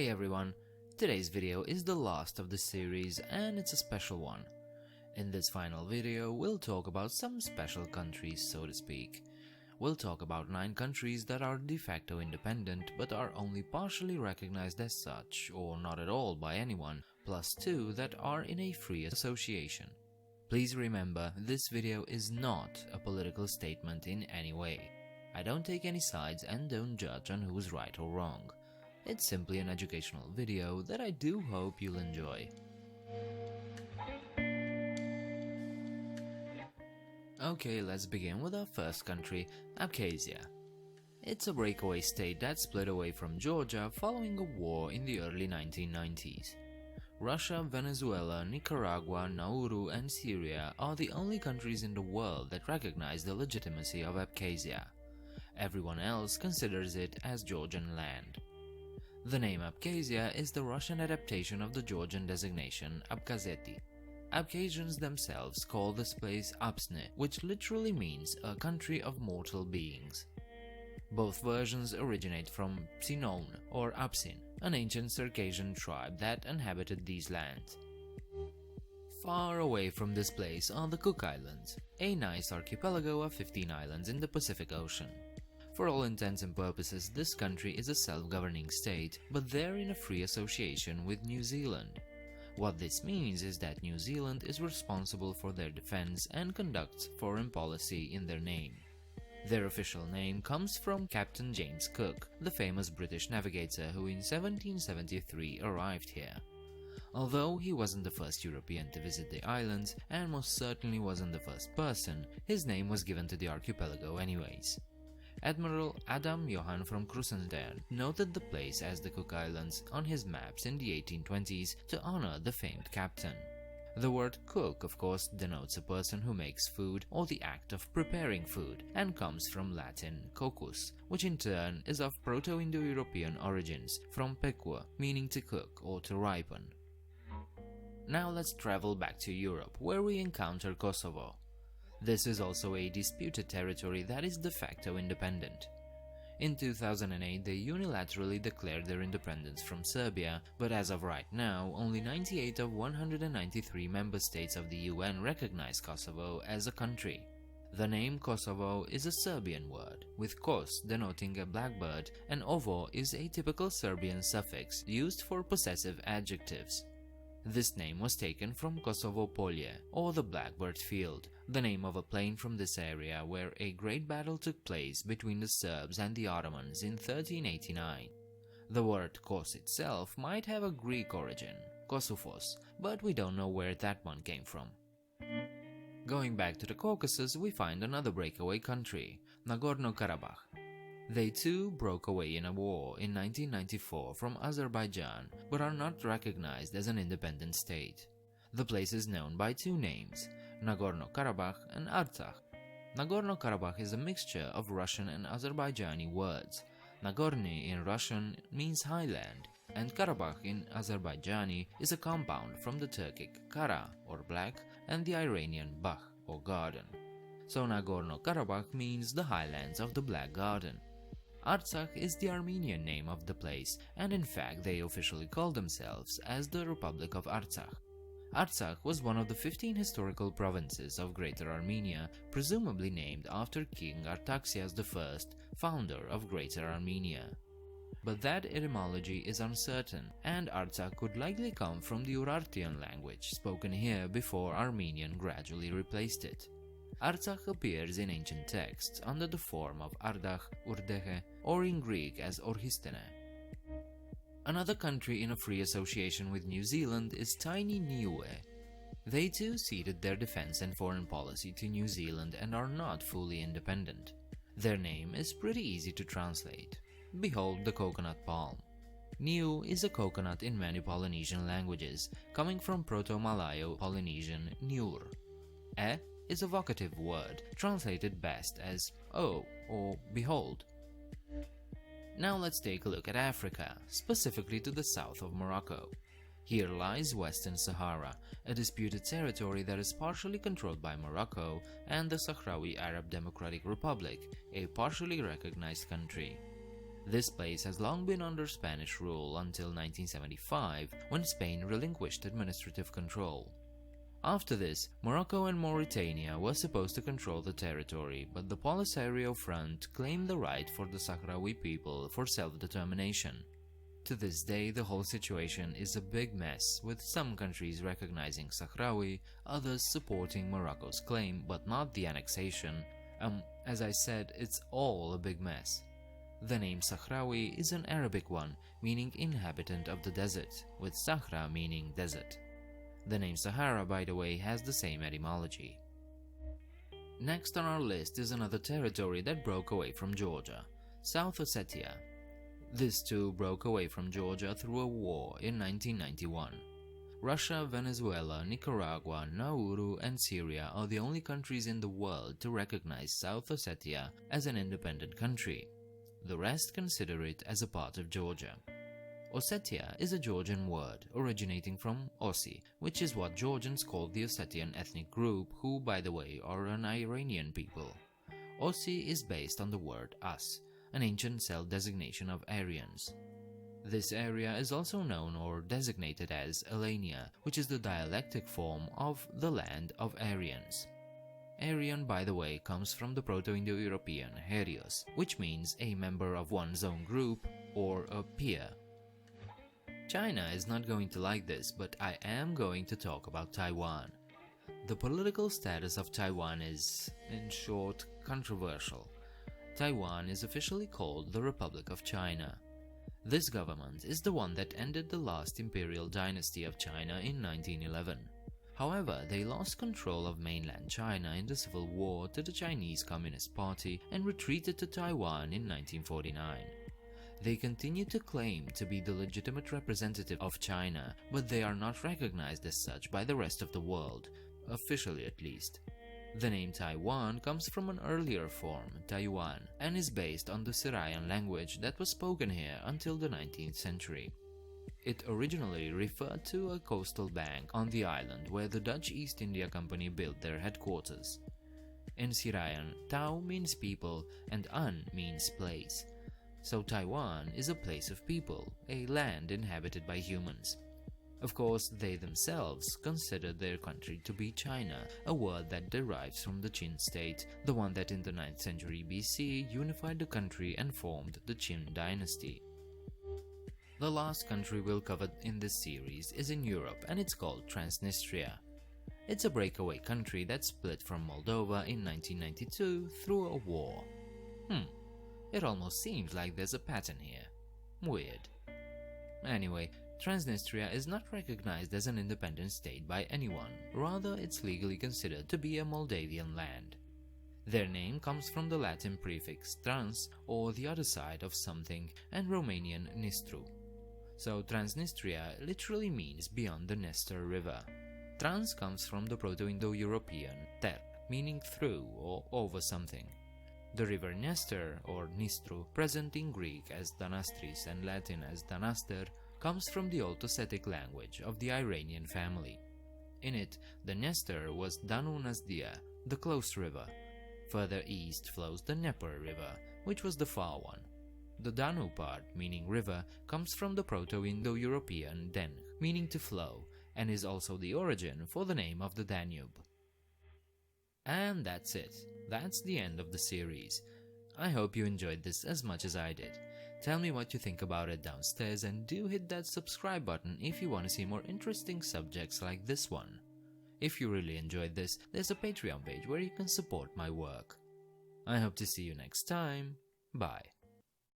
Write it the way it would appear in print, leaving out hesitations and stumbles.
Hey everyone, today's video is the last of the series and it's a special one. In this final video, we'll talk about some special countries, so to speak. We'll talk about 9 countries that are de facto independent but are only partially recognized as such or not at all by anyone, plus 2 that are in a free association. Please remember, this video is not a political statement in any way. I don't take any sides and don't judge on who's right or wrong. It's simply an educational video that I do hope you'll enjoy. Okay, let's begin with our first country, Abkhazia. It's a breakaway state that split away from Georgia following a war in the early 1990s. Russia, Venezuela, Nicaragua, Nauru and Syria are the only countries in the world that recognize the legitimacy of Abkhazia. Everyone else considers it as Georgian land. The name Abkhazia is the Russian adaptation of the Georgian designation Abkhazeti. Abkhazians themselves call this place Apsny, which literally means a country of mortal beings. Both versions originate from Psin or Psin, an ancient Circassian tribe that inhabited these lands. Far away from this place are the Cook Islands, a nice archipelago of 15 islands in the Pacific Ocean. For all intents and purposes, this country is a self-governing state, but they're in a free association with New Zealand. What this means is that New Zealand is responsible for their defense and conducts foreign policy in their name. Their official name comes from Captain James Cook, the famous British navigator who in 1773 arrived here. Although he wasn't the first European to visit the islands, and most certainly wasn't the first person, his name was given to the archipelago anyways. Admiral Adam Johann from Krusenstern noted the place as the Cook Islands on his maps in the 1820s to honor the famed captain. The word cook, of course, denotes a person who makes food or the act of preparing food and comes from Latin cocus, which in turn is of Proto-Indo-European origins from pequa, meaning to cook or to ripen. Now let's travel back to Europe, where we encounter Kosovo. This is also a disputed territory that is de facto independent. In 2008, they unilaterally declared their independence from Serbia, but as of right now, only 98 of 193 member states of the UN recognize Kosovo as a country. The name Kosovo is a Serbian word, with kos denoting a blackbird and ovo is a typical Serbian suffix used for possessive adjectives. This name was taken from Kosovo Polje, or the Blackbird Field, the name of a plain from this area where a great battle took place between the Serbs and the Ottomans in 1389. The word Kos itself might have a Greek origin, Kosouphos, but we don't know where that one came from. Going back to the Caucasus, we find another breakaway country, NagornoKarabakh. They too broke away in a war in 1994 from Azerbaijan, but are not recognized as an independent state. The place is known by 2 names, Nagorno-Karabakh and Artsakh. Nagorno-Karabakh is a mixture of Russian and Azerbaijani words. Nagorny in Russian means highland, and Karabakh in Azerbaijani is a compound from the Turkic kara or black and the Iranian bakh or garden. So Nagorno-Karabakh means the highlands of the Black Garden. Artsakh is the Armenian name of the place, and in fact they officially call themselves as the Republic of Artsakh. Artsakh was one of the 15 historical provinces of Greater Armenia, presumably named after King Artaxias I, founder of Greater Armenia. But that etymology is uncertain, and Artsakh could likely come from the Urartian language spoken here before Armenian gradually replaced it. Artsakh appears in ancient texts under the form of Ardakh, Urdehe, or in Greek as Orhistene. Another country in a free association with New Zealand is tiny Niue. They too ceded their defense and foreign policy to New Zealand and are not fully independent. Their name is pretty easy to translate. Behold the coconut palm. Niue is a coconut in many Polynesian languages, coming from Proto-Malayo-Polynesian Nur. Is a vocative word, translated best as "oh" or "behold." Now let's take a look at Africa, specifically to the south of Morocco. Here lies Western Sahara, a disputed territory that is partially controlled by Morocco and the Sahrawi Arab Democratic Republic, a partially recognized country. This place has long been under Spanish rule until 1975, when Spain relinquished administrative control. After this, Morocco and Mauritania were supposed to control the territory, but the Polisario Front claimed the right for the Sahrawi people for self-determination. To this day, the whole situation is a big mess, with some countries recognizing Sahrawi, others supporting Morocco's claim but not the annexation. As I said, it's all a big mess. The name Sahrawi is an Arabic one, meaning inhabitant of the desert, with Sahra meaning desert. The name Sahara, by the way, has the same etymology. Next on our list is another territory that broke away from Georgia, South Ossetia. This too broke away from Georgia through a war in 1991. Russia, Venezuela, Nicaragua, Nauru, and Syria are the only countries in the world to recognize South Ossetia as an independent country. The rest consider it as a part of Georgia. Ossetia is a Georgian word originating from Ossi, which is what Georgians call the Ossetian ethnic group, who, by the way, are an Iranian people. Ossi is based on the word As, an ancient self-designation of Aryans. This area is also known or designated as Alania, which is the dialectic form of the land of Aryans. Aryan, by the way, comes from the Proto-Indo-European Herios, which means a member of one's own group or a peer. China is not going to like this, but I am going to talk about Taiwan. The political status of Taiwan is, in short, controversial. Taiwan is officially called the Republic of China. This government is the one that ended the last imperial dynasty of China in 1911. However, they lost control of mainland China in the Civil War to the Chinese Communist Party and retreated to Taiwan in 1949. They continue to claim to be the legitimate representative of China, but they are not recognized as such by the rest of the world, officially at least. The name Taiwan comes from an earlier form, Taiwan, and is based on the Syrian language that was spoken here until the 19th century. It originally referred to a coastal bank on the island where the Dutch East India Company built their headquarters. In Syrian, Tau means people and An means place. So Taiwan is a place of people, a land inhabited by humans. Of course, they themselves consider their country to be China, a word that derives from the Qin state, the one that in the 9th century BC unified the country and formed the Qin dynasty. The last country we'll cover in this series is in Europe, and it's called Transnistria. It's a breakaway country that split from Moldova in 1992 through a war. It almost seems like there's a pattern here. Weird. Anyway, Transnistria is not recognized as an independent state by anyone, rather it's legally considered to be a Moldavian land. Their name comes from the Latin prefix trans, or the other side of something, and Romanian nistru. So Transnistria literally means beyond the Nestor River. Trans comes from the Proto-Indo-European ter, meaning through or over something. The river Nestor, or Nistru, present in Greek as Danastris and Latin as Danaster, comes from the Old Ossetic language of the Iranian family. In it, the Nestor was Danu Nasdia, the close river. Further east flows the Dnieper River, which was the far one. The Danu part, meaning river, comes from the Proto-Indo-European Den, meaning to flow, and is also the origin for the name of the Danube. And that's it. That's the end of the series. I hope you enjoyed this as much as I did. Tell me what you think about it downstairs, and do hit that subscribe button if you want to see more interesting subjects like this one. If you really enjoyed this, there's a Patreon page where you can support my work. I hope to see you next time. Bye.